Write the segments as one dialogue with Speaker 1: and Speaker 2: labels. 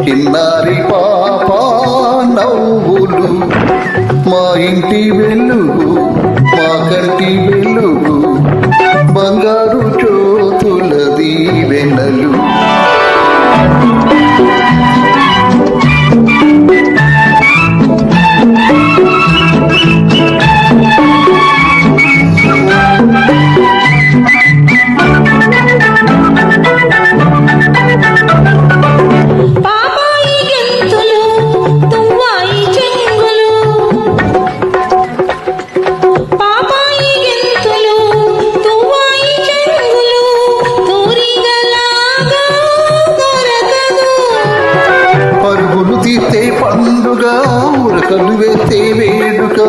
Speaker 1: చిన్నారి పాప నవ్వులు, మా ఇంటి వెలుగు, మా కంటి వెలుగు, బంగారు జ్యోతుల దీవెనలు. పండుగ ఉరకలు వేస్తే వేడుక,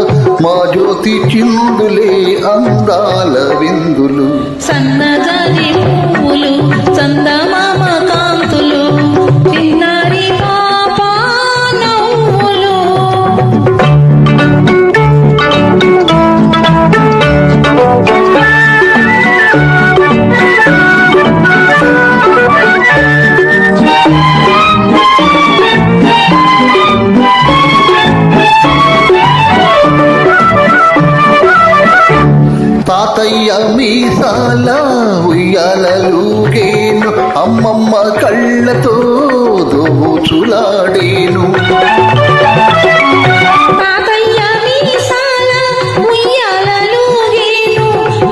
Speaker 1: మా జ్యోతి చిందులే అందాల విందులు.
Speaker 2: సన్నజాజి పువ్వులు, చందమామ కాంతులు, చిన్నారి పాప నవ్వులు.
Speaker 1: తాతయ్య మీసాల ఉయ్యాలూగేను, అమ్మమ్మ కళ్ళతో దోచులాడేను.
Speaker 2: తాతయ్య మీసాల ఉయ్యాలూగేను,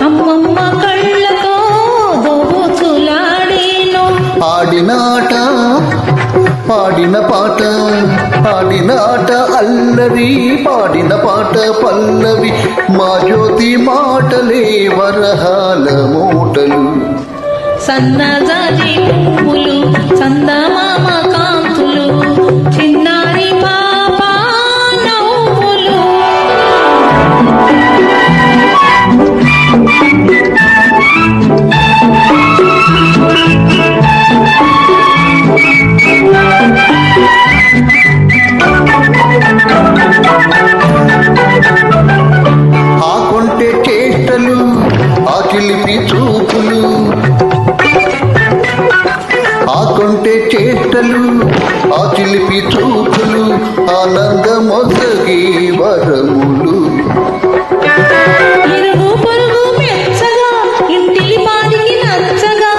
Speaker 2: అమ్మమ్మ కళ్ళతో దోచులాడేను.
Speaker 1: ఆడినాట పాడిన పాట, పాడిన ఆట అల్లరి, పాడిన పాట పల్లవి, మా జ్యోతి మాటలే వరహాల మూటలు.
Speaker 2: సన్నజాజి పువ్వులు, చందమామ కాంతులు, చిన్నారి పాప నవ్వులు.
Speaker 1: ఆ కొంటె చేష్టలు, ఆ చిలిపి చూపులు, ఆ కొంటె చేష్టలు, ఆ చిలిపి చూపులు, ఆనందమొసగే వరములు.
Speaker 2: ఇరుగు పొరుగు మెచ్చగా, ఇంటిలి పాదికి నచ్చగా,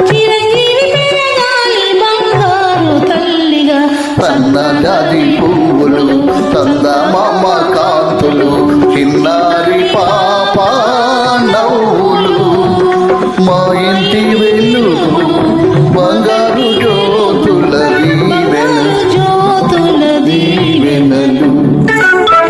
Speaker 2: చిరంజీవి పెరగాలి బంగారు తల్లిగా.
Speaker 1: సన్నజాజి పువ్వులు, చందమామ కాంతులు, చిన్నారి పాప నవ్వులు, మా ఇంటి